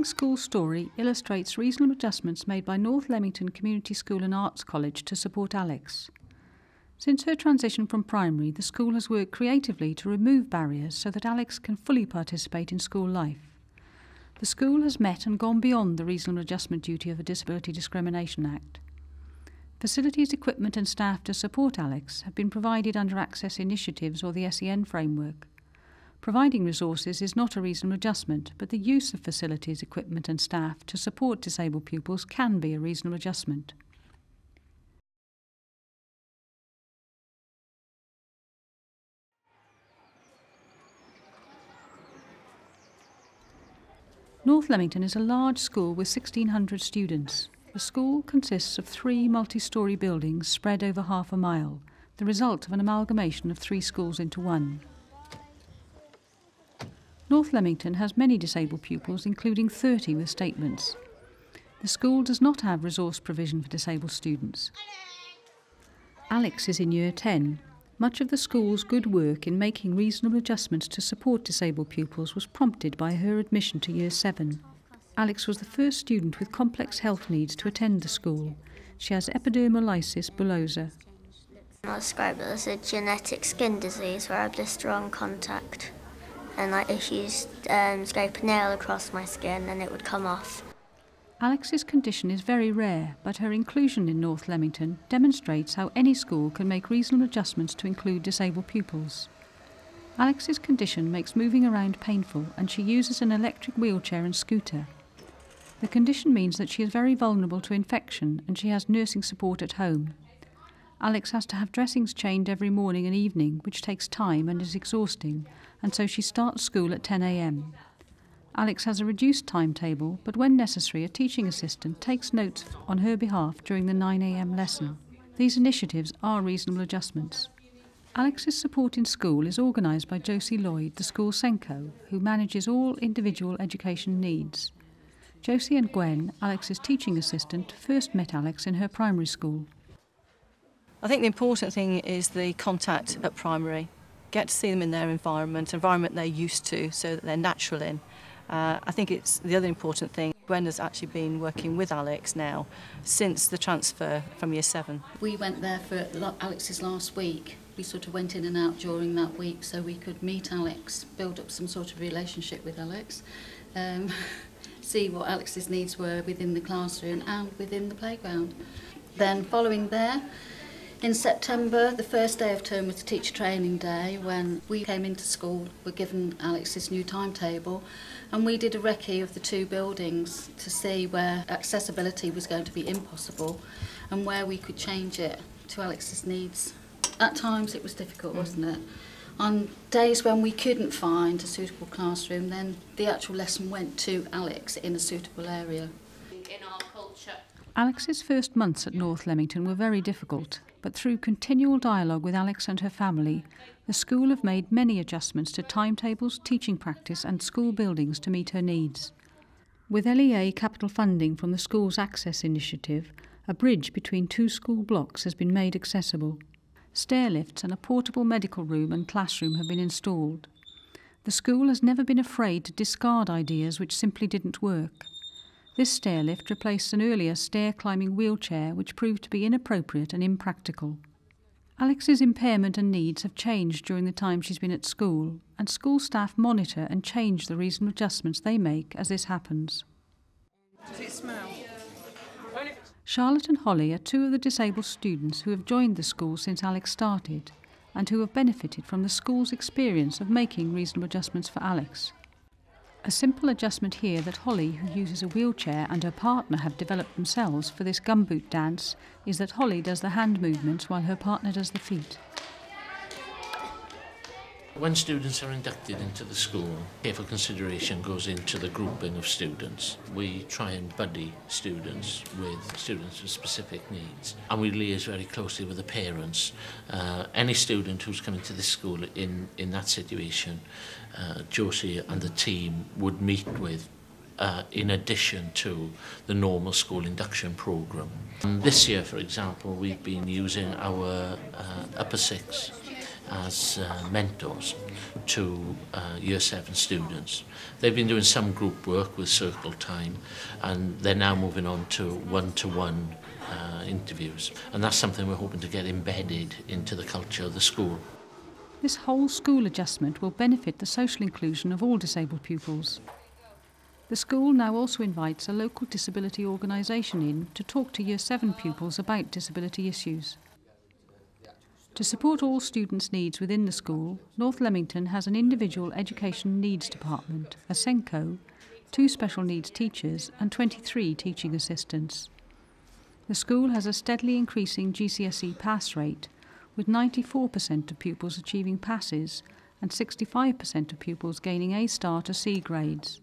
Learning School story illustrates reasonable adjustments made by North Leamington Community School and Arts College to support Alex. Since her transition from primary, the school has worked creatively to remove barriers so that Alex can fully participate in school life. The school has met and gone beyond the reasonable adjustment duty of the Disability Discrimination Act. Facilities, equipment and staff to support Alex have been provided under Access Initiatives or the SEN framework. Providing resources is not a reasonable adjustment, but the use of facilities, equipment and staff to support disabled pupils can be a reasonable adjustment. North Leamington is a large school with 1,600 students. The school consists of 3 multi-storey buildings spread over half a mile, the result of an amalgamation of 3 schools into one. North Leamington has many disabled pupils, including 30 with statements. The school does not have resource provision for disabled students. Alex is in Year 10. Much of the school's good work in making reasonable adjustments to support disabled pupils was prompted by her admission to Year 7. Alex was the first student with complex health needs to attend the school. She has epidermolysis bullosa. I describe it as a genetic skin disease where I blister on contact. And if you scrape a nail across my skin, then it would come off. Alex's condition is very rare, but her inclusion in North Leamington demonstrates how any school can make reasonable adjustments to include disabled pupils. Alex's condition makes moving around painful, and she uses an electric wheelchair and scooter. The condition means that she is very vulnerable to infection, and she has nursing support at home. Alex has to have dressings changed every morning and evening, which takes time and is exhausting, and so she starts school at 10 a.m. Alex has a reduced timetable, but when necessary, a teaching assistant takes notes on her behalf during the 9 a.m. lesson. These initiatives are reasonable adjustments. Alex's support in school is organised by Josie Lloyd, the school SENCO, who manages all individual education needs. Josie and Gwen, Alex's teaching assistant, first met Alex in her primary school. I think the important thing is the contact at primary. Get to see them in their environment they're used to, so that they're natural in. I think it's the other important thing. Gwen has actually been working with Alex now since the transfer from Year 7. We went there for Alex's last week. We sort of went in and out during that week so we could meet Alex, build up some sort of relationship with Alex, see what Alex's needs were within the classroom and within the playground. Then following there, in September, the first day of term was the teacher training day when we came into school, were given Alex's new timetable, and we did a recce of the 2 buildings to see where accessibility was going to be impossible and where we could change it to Alex's needs. At times it was difficult, wasn't it? On days when we couldn't find a suitable classroom, then the actual lesson went to Alex in a suitable area. In our culture. Alex's first months at North Leamington were very difficult, but through continual dialogue with Alex and her family, the school have made many adjustments to timetables, teaching practice and school buildings to meet her needs. With LEA capital funding from the school's Access Initiative, a bridge between 2 school blocks has been made accessible. Stair lifts and a portable medical room and classroom have been installed. The school has never been afraid to discard ideas which simply didn't work. This stair lift replaced an earlier stair-climbing wheelchair which proved to be inappropriate and impractical. Alex's impairment and needs have changed during the time she's been at school, and school staff monitor and change the reasonable adjustments they make as this happens. Does it smell? Charlotte and Holly are 2 of the disabled students who have joined the school since Alex started, and who have benefited from the school's experience of making reasonable adjustments for Alex. A simple adjustment here that Holly, who uses a wheelchair, and her partner have developed themselves for this gumboot dance is that Holly does the hand movements while her partner does the feet. When students are inducted into the school, careful consideration goes into the grouping of students. We try and buddy students with students with specific needs, and we liaise very closely with the parents. Any student who's coming to the school in that situation, Josie and the team would meet with in addition to the normal school induction programme. This year, for example, we've been using our upper 6 as mentors to Year 7 students. They've been doing some group work with Circle Time, and they're now moving on to one-to-one interviews, and that's something we're hoping to get embedded into the culture of the school. This whole school adjustment will benefit the social inclusion of all disabled pupils. The school now also invites a local disability organisation in to talk to Year 7 pupils about disability issues. To support all students' needs within the school, North Leamington has an individual education needs department, a SENCO, 2 special needs teachers and 23 teaching assistants. The school has a steadily increasing GCSE pass rate, with 94% of pupils achieving passes and 65% of pupils gaining A-star to C grades.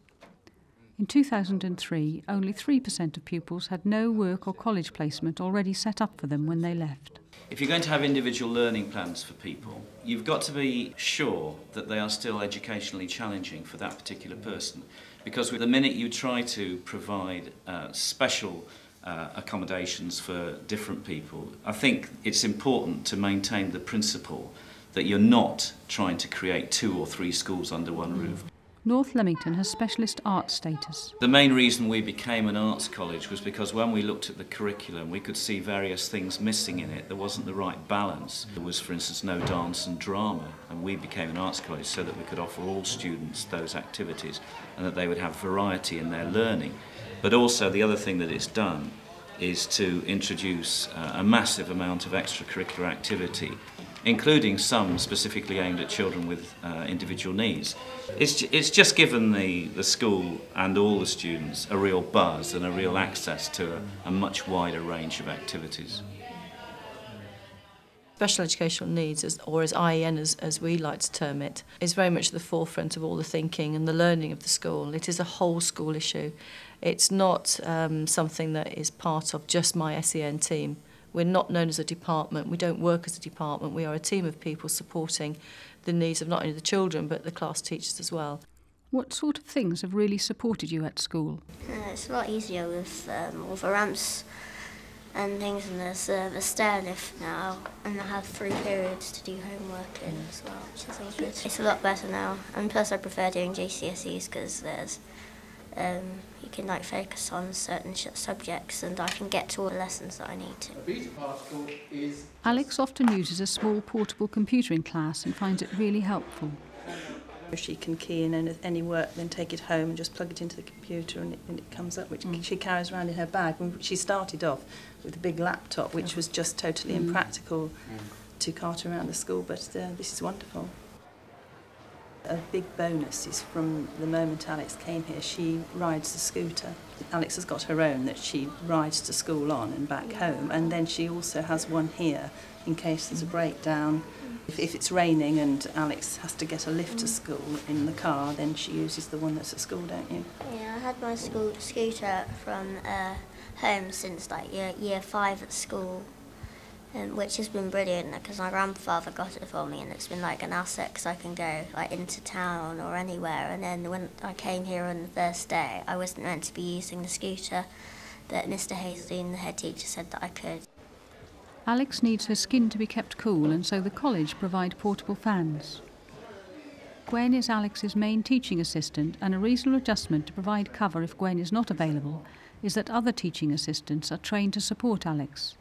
In 2003, only 3% of pupils had no work or college placement already set up for them when they left. If you're going to have individual learning plans for people, you've got to be sure that they are still educationally challenging for that particular person. Because the minute you try to provide special accommodations for different people, I think it's important to maintain the principle that you're not trying to create 2 or 3 schools under one roof. North Leamington has specialist arts status. The main reason we became an arts college was because when we looked at the curriculum, we could see various things missing in it. There wasn't the right balance. There was, for instance, no dance and drama, and we became an arts college so that we could offer all students those activities and that they would have variety in their learning. But also the other thing that it's done is to introduce a massive amount of extracurricular activity, including some specifically aimed at children with individual needs. It's just given the school and all the students a real buzz and a real access to a much wider range of activities. Special educational needs, or as IEN as we like to term it, is very much at the forefront of all the thinking and the learning of the school. It is a whole school issue. It's not something that is part of just my SEN team. We're not known as a department. We don't work as a department. We are a team of people supporting the needs of not only the children but the class teachers as well. What sort of things have really supported you at school? It's a lot easier with all the ramps and things, and there's the stair lift now, and I have 3 periods to do homework in as well, which is all good. It's a lot better now, and plus I prefer doing GCSEs because there's you can focus on certain subjects, and I can get to all the lessons that I need to. Alex often uses a small portable computer in class and finds it really helpful. She can key in any work, then take it home and just plug it into the computer, and it comes up, which she carries around in her bag. She started off with a big laptop, which was just totally impractical to cart around the school, but this is wonderful. A big bonus is from the moment Alex came here, she rides the scooter. Alex has got her own that she rides to school on and back home, and then she also has one here in case there's a breakdown. If it's raining and Alex has to get a lift to school in the car, then she uses the one that's at school, don't you? Yeah, I had my scooter from home since year 5 at school, which has been brilliant because my grandfather got it for me, and it's been an asset because I can go into town or anywhere. And then when I came here on the first day, I wasn't meant to be using the scooter, but Mr. Hazeldine, the head teacher, said that I could. Alex needs her skin to be kept cool, and so the college provide portable fans. Gwen is Alex's main teaching assistant, and a reasonable adjustment to provide cover if Gwen is not available is that other teaching assistants are trained to support Alex.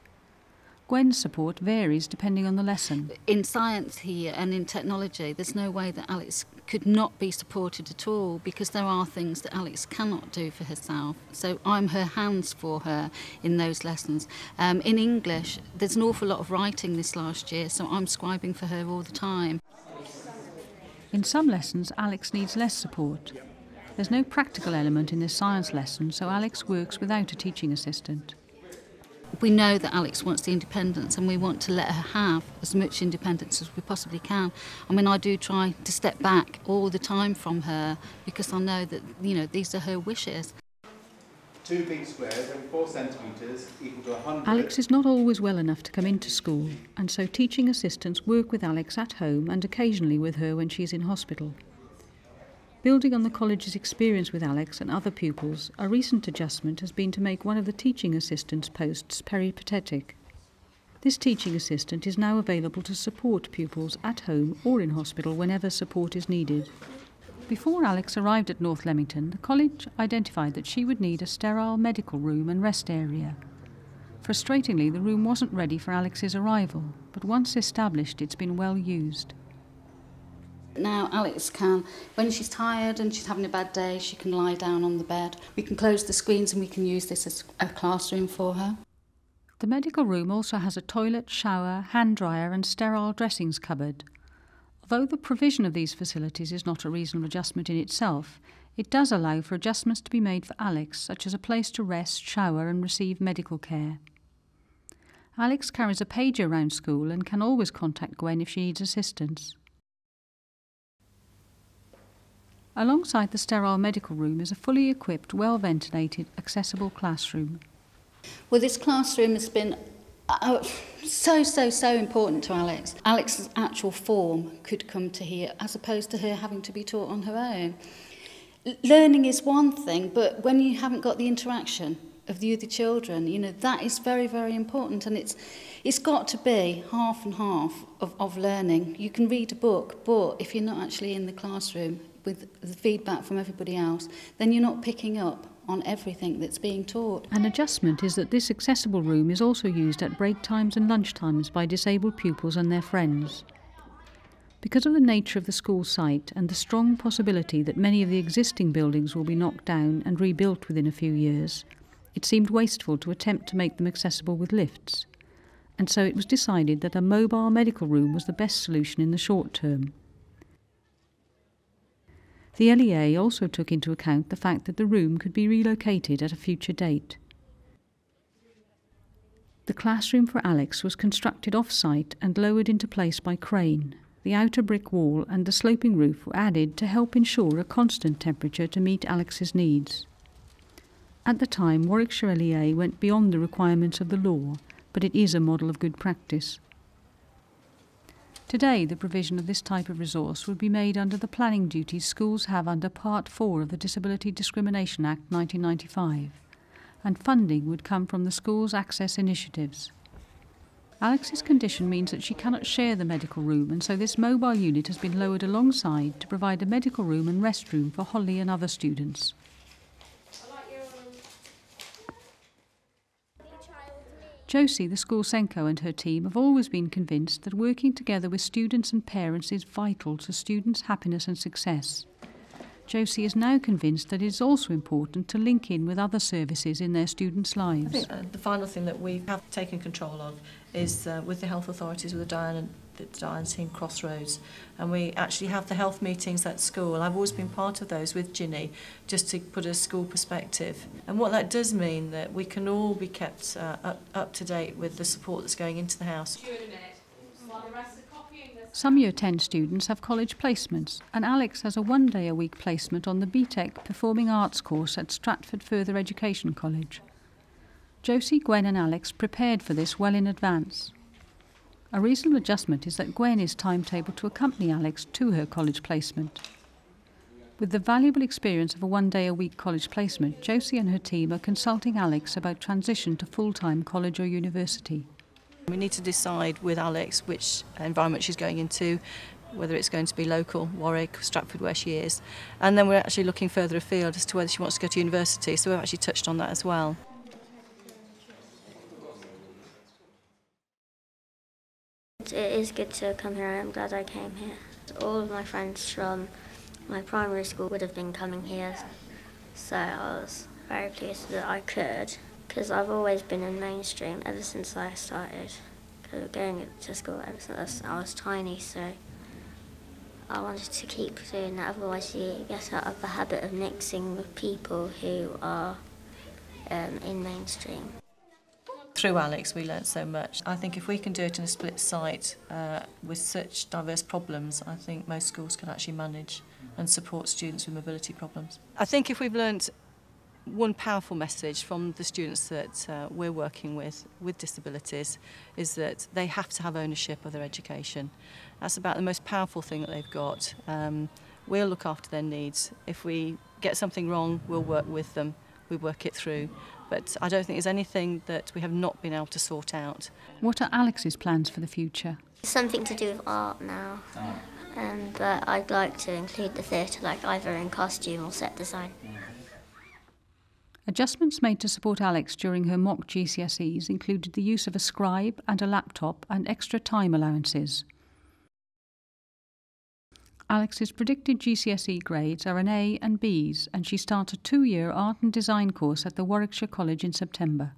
Gwen's support varies depending on the lesson. In science here and in technology, there's no way that Alex could not be supported at all, because there are things that Alex cannot do for herself. So I'm her hands for her in those lessons. In English, there's an awful lot of writing this last year, so I'm scribing for her all the time. In some lessons, Alex needs less support. There's no practical element in this science lesson, so Alex works without a teaching assistant. We know that Alex wants the independence, and we want to let her have as much independence as we possibly can. I mean, I do try to step back all the time from her because I know that, these are her wishes. 2 big squares every 4 centimetres equal to 100. Alex is not always well enough to come into school, and so teaching assistants work with Alex at home and occasionally with her when she's in hospital. Building on the college's experience with Alex and other pupils, a recent adjustment has been to make one of the teaching assistants' posts peripatetic. This teaching assistant is now available to support pupils at home or in hospital whenever support is needed. Before Alex arrived at North Leamington, the college identified that she would need a sterile medical room and rest area. Frustratingly, the room wasn't ready for Alex's arrival, but once established, it's been well used. Now Alex can, when she's tired and she's having a bad day, she can lie down on the bed. We can close the screens and we can use this as a classroom for her. The medical room also has a toilet, shower, hand dryer and sterile dressings cupboard. Although the provision of these facilities is not a reasonable adjustment in itself, it does allow for adjustments to be made for Alex, such as a place to rest, shower and receive medical care. Alex carries a pager around school and can always contact Gwen if she needs assistance. Alongside the sterile medical room is a fully equipped, well-ventilated, accessible classroom. Well, this classroom has been so important to Alex. Alex's actual form could come to here as opposed to her having to be taught on her own. Learning is one thing, but when you haven't got the interaction of the other children, you know, that is very, very important, and it's got to be half and half of learning. You can read a book, but if you're not actually in the classroom with the feedback from everybody else, then you're not picking up on everything that's being taught. An adjustment is that this accessible room is also used at break times and lunch times by disabled pupils and their friends. Because of the nature of the school site and the strong possibility that many of the existing buildings will be knocked down and rebuilt within a few years, it seemed wasteful to attempt to make them accessible with lifts, and so it was decided that a mobile medical room was the best solution in the short term. The LEA also took into account the fact that the room could be relocated at a future date. The classroom for Alex was constructed off-site and lowered into place by crane. The outer brick wall and the sloping roof were added to help ensure a constant temperature to meet Alex's needs. At the time, Warwickshire LEA went beyond the requirements of the law, but it is a model of good practice. Today, the provision of this type of resource would be made under the planning duties schools have under Part 4 of the Disability Discrimination Act 1995, and funding would come from the school's access initiatives. Alex's condition means that she cannot share the medical room, and so this mobile unit has been lowered alongside to provide a medical room and restroom for Holly and other students. Josie, the school Senko, and her team have always been convinced that working together with students and parents is vital to students' happiness and success. Josie is now convinced that it is also important to link in with other services in their students' lives. I think the final thing that we have taken control of is with the health authorities, with the Diane team Crossroads, and we actually have the health meetings at school. I've always been part of those with Ginny, just to put a school perspective. And what that does mean that we can all be kept up to date with the support that's going into the house. Some Year 10 students have college placements, and Alex has a one-day-a-week placement on the BTEC Performing Arts course at Stratford Further Education College. Josie, Gwen and Alex prepared for this well in advance. A reasonable adjustment is that Gwen is timetabled to accompany Alex to her college placement. With the valuable experience of a one-day-a-week college placement, Josie and her team are consulting Alex about transition to full-time college or university. We need to decide with Alex which environment she's going into, whether it's going to be local, Warwick, Stratford, where she is. And then we're actually looking further afield as to whether she wants to go to university, so we've actually touched on that as well. It is good to come here. I'm glad I came here. All of my friends from my primary school would have been coming here, so I was very pleased that I could, because I've always been in mainstream ever since I started going to school ever since I was tiny, so I wanted to keep doing that, otherwise you get out of the habit of mixing with people who are in mainstream. Through Alex we learnt so much. I think if we can do it in a split site with such diverse problems, I think most schools can actually manage and support students with mobility problems. I think if we've learnt one powerful message from the students that we're working with disabilities is that they have to have ownership of their education. That's about the most powerful thing that they've got. We'll look after their needs. If we get something wrong, we'll work with them. we work it through. But I don't think there's anything that we have not been able to sort out. What are Alex's plans for the future? Something to do with art now, but I'd like to include the theatre, like either in costume or set design. Adjustments made to support Alex during her mock GCSEs included the use of a scribe and a laptop and extra time allowances. Alex's predicted GCSE grades are an A and Bs, and she starts a 2-year art and design course at the Warwickshire College in September.